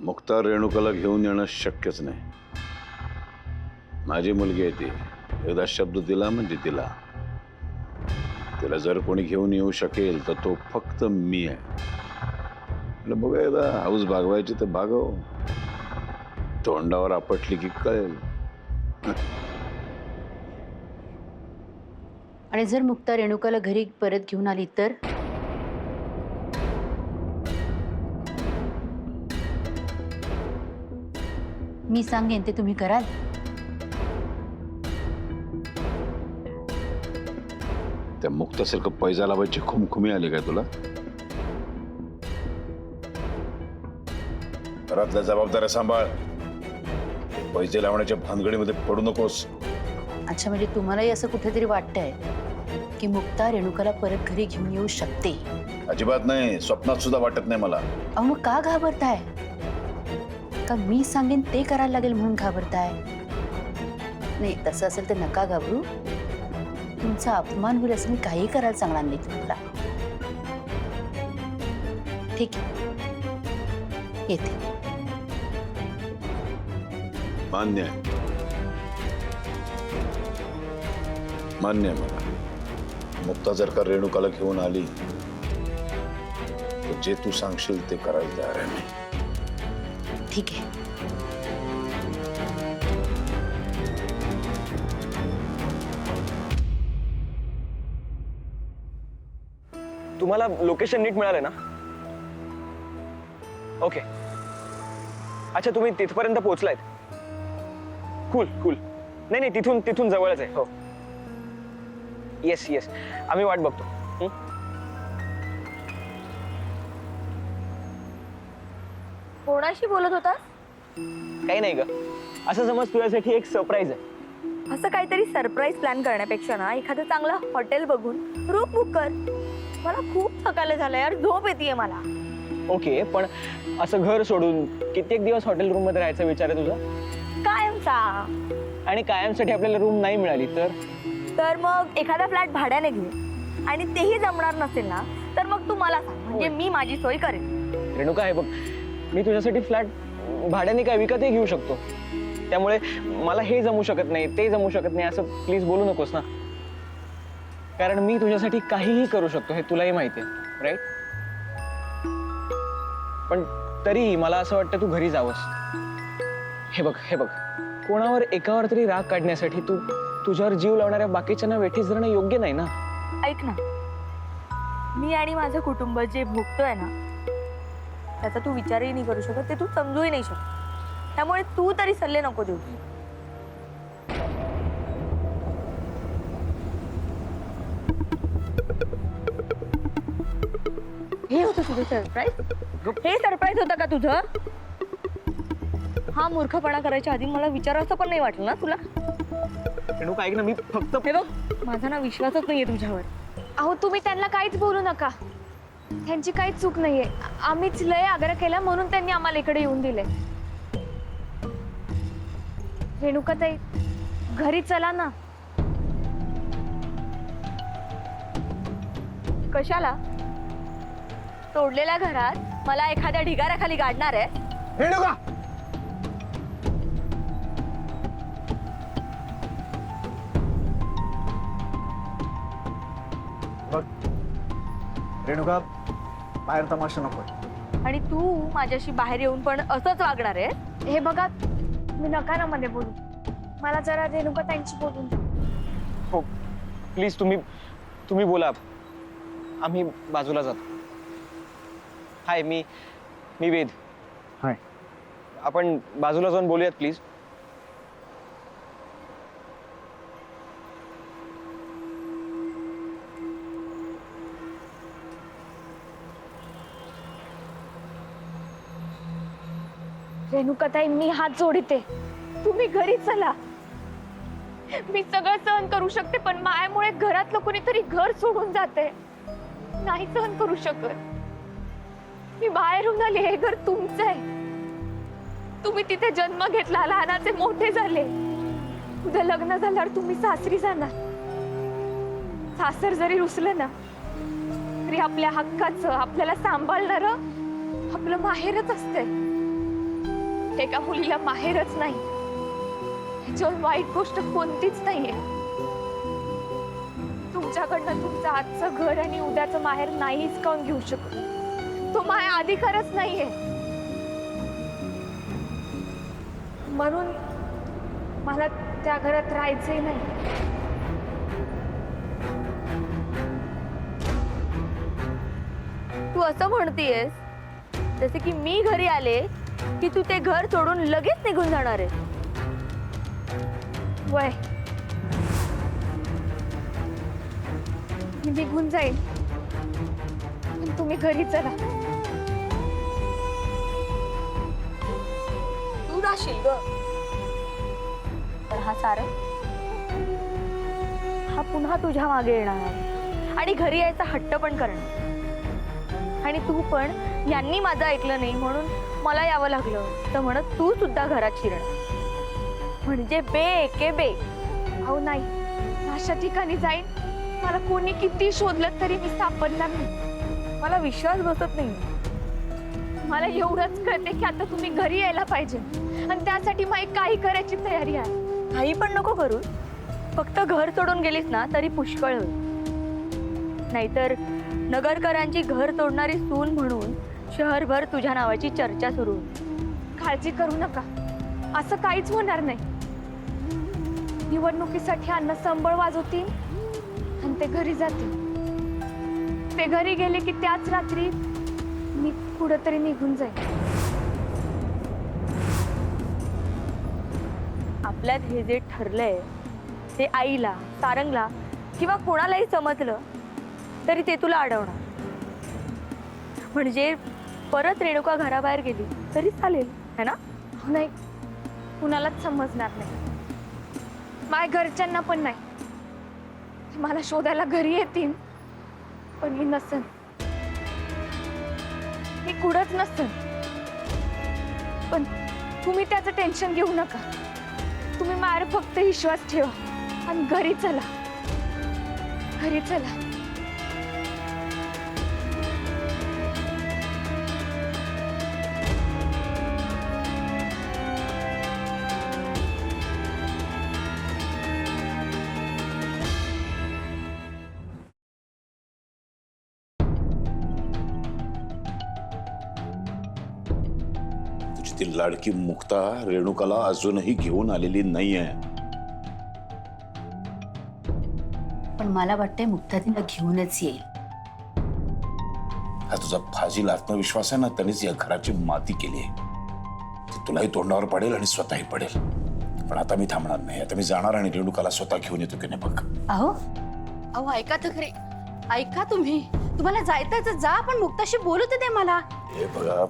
मुक्ता रेणुकाला घेऊन येणं शक्यच नाही. माझी मुलगी आहे ती. एकदा शब्द दिला म्हणजे दिला. तिला जर कोणी घेऊन येऊ शकेल तर तो फक्त मी आहे. बघा एकदा हाऊस भागवायची तर भागव. तोंडावर आपटली की कळेल. आणि जर मुक्ता रेणुकाला घरी परत घेऊन आली तर मी सांगेन ते तुम्ही कराल? त्या मुक्तासारखं पैजा लावायची खुमखुमी आली काय तुला? घरातल्या जबाबदाऱ्या सांभाळ. पैसे लावण्याच्या भानगडीमध्ये पडू नकोस. अच्छा, म्हणजे तुम्हालाही असं कुठेतरी वाटतंय की मुक्ता रेणुकाला परत घरी घेऊन येऊ शकते? अजिबात नाही. स्वप्नात सुद्धा वाटत नाही मला. अहो मग का घाबरताय? का मी सांगेन ते करायला लागेल म्हणून घाबरताय? नाही, तसं असेल तर नका घाबरू. तुमचा अपमान होईल असं मी काही करायला सांगणार नाही तुम्हाला. ठीक आहे, येते. मान्य आहे. मान्य आहे मला. मुक्ता जर का रेणुकाला घेऊन आली तर जे तू सांगशील ते करायला तयार आहे मी. ठीक आहे. तुम्हाला लोकेशन नीट मिळालं ना? ओके. अच्छा, तुम्ही तिथपर्यंत पोहोचलायत? Cool cool. नाही नाही, तिथून जवळच आहे. हो, येस येस, आम्ही वाट बघतो. कोणाशी बोलत होता? काही नाही ग, असं समज तुझ्यासाठी एक सरप्राईज आहे. असं काहीतरी सरप्राईज प्लॅन करण्यापेक्षा ना एखादं चांगलं हॉटेल बघून रूम बुक कर. मला खूप थकायला झालं यार, झोप येते मला. ओके, पण असं घर सोडून कित्येक दिवस हॉटेल रूम मध्ये राहायचा विचार आहे तुझा? कायमचा. आणि कायमसाठी आपल्याला रूम नाही मिळाली तर मग एखादा फ्लॅट भाड्याने घे. आणि तेही जमणार नसेल ना तर मग तू मला सांग, म्हणजे मी माझी सोय करेन. रेणुका, आहे बघ, मी तुझ्यासाठी फ्लॅट भाड्याने काय विकतही घेऊ शकतो. त्यामुळे मला हे जमू शकत नाही, ते जमू शकत नाही असं प्लीज बोलू नकोस ना. कारण मी तुझ्यासाठी काहीही करू शकतो, हे तुलाही माहिती आहे, राईट? पण तरी मला असं वाटतं तू घरी जावंस. हे बघ, कोणावर एकावर तरी राग काढण्यासाठी तू तुझ्यावर जीव लावणाऱ्या बाकीच्यांना वेठीस धरणं योग्य नाही ना. ऐक ना, मी आणि माझं कुटुंब जे भोगतोय ना त्याचा तू विचारही नाही करू शकत, ते तू समजूही नाही शकत. त्यामुळे तू तरी सल्ले नको देऊ. हे होतं तुझं सरप्राईज? हे सरप्राईज होतं का तुझं? हा मूर्खपणा करायच्या आधी मला विचारायचं पण नाही वाटलं ना तुला? रेणुका, ऐक ना, मी फक्त हे बघ, माझा ना विश्वासच नाहीये तुझ्यावर. अहो तुम्ही त्यांना काहीच बोलू नका. त्यांची काहीच चूक नाहीये. आम्हीच लय आग्रह केला म्हणून त्यांनी आम्हाला इकडे येऊन दिले. रेणुकाताई, घरी चला ना. कशाला? तोडलेल्या घरात मला एखाद्या ढिगाऱ्याखाली गाडणार आहे? रेणुका, रेणुका, बाहेर तमाशा नको. आणि तू माझ्याशी बाहेर येऊन पण असंच वागणार आहे? हे बघा, मी नकारामध्ये बोलू. मला जरा रेणुकाताईंशी बोलून द्या. हो प्लीज, तुम्ही बोला, आम्ही बाजूला जातो. हाय, मी वेद. हाय. आपण बाजूला जाऊन बोलूयात प्लीज. रेणुकाताई, मी हात जोडते. तुम्ही घरी चला. मी सगळं सहन करू शकते, पण मायामुळे घरातलं कोणीतरी घर सोडून जाते. नाही सहन करू शकत. मी बाहेरून आले, हे घर तुमचं आहे. तुम्ही तिथे जन्म घेतला, लहानाचे मोठे झाले. उद्या लग्न झाल्यावर तुम्ही सासरी जाणार. सासर जरी रुसलं ना तरी आपल्या हक्काचं, आपल्याला सांभाळणारं आपलं माहेरच असते. एका मुलीला माहेरच नाही, याच्यावर वाईट गोष्ट कोणतीच नाहीये. तुमच्याकडनं तुमचं आजचं घर आणि उद्याचं माहेर नाही हिसकावून घेऊ शकत. तो माझा अधिकारच नाहीये. म्हणून मला त्या घरात राहायचंही नाही. तू असं म्हणतीयस जसे की मी घरी आले की तू ते घर सोडून लगेच निघून जाणार आहे. वय मी निघून जाईल, पण तुम्ही घरी चला. तू राहशील ग, पण हा सारंग हा पुन्हा तुझ्या मागे येणार आहे आणि घरी यायचा हट्ट पण करणार. आणि तू पण यांनी माझं ऐकलं नाही म्हणून मला यावं लागलं तर म्हणत तू सुद्धा घरात शिरणार. म्हणजे बे के बे. अहो नाही, अशा ठिकाणी जाईन मला कोणी किती शोधलं तरी मी सापडणार नाही. मला विश्वास बसत नाही. मला एवढंच कळते की आता तुम्ही घरी यायला पाहिजे आणि त्यासाठी मला काही करायची तयारी आहे. काही पण नको करू, फक्त घर सोडून गेलीस ना तरी पुष्कळ होईल. नाहीतर नगरकरांची घर तोडणारी सून म्हणून शहरभर तुझ्या नावाची चर्चा सुरू होईल. काळजी करू नका, असं काहीच होणार नाही. निवडणुकीसाठी अण्णा संबळ वाजवतील आणि ते घरी जातील. ते घरी गेले की त्याच रात्री मी कुठंतरी निघून जाईल. आपल्यात हे जे ठरलंय ते आईला, सारंगला किंवा कोणालाही समजलं तरी ते तुला अडवणार. म्हणजे परत रेणुका घराबाहेर गेली तरी चालेल, है ना? नाही, कुणालाच समजणार नाही. माझ्या घरच्यांना पण नाही. ते मला शोधायला घरी येतील पण मी नसन, मी कुठंच नसन. पण तुम्ही त्याचं टेन्शन घेऊ नका. तुम्ही माझ्यावर फक्त विश्वास ठेवा आणि घरी चला, घरी चला. तुझी ती लाडकी मुक्ता रेणुकाला अजूनही घेऊन आलेली नाहीये. पण मला वाटतंय मुक्ता तिला घेऊनच येईल. हा तुझा फाजील आत्मविश्वास आहे ना, त्यानेच या घराची माती केली आहे. ती तुलाही तोंडावर पडेल आणि स्वतःही पडेल. पण आता मी थांबणार नाही. आता मी जाणार आणि रेणुकाला स्वतः घेऊन येतो की नाही बघ. अहो अहो ऐका तर खरे, ऐका तुम्ही. तुम्हाला जायचं जा, पण मुक्ताशी बोलू दे मला. हे बघा,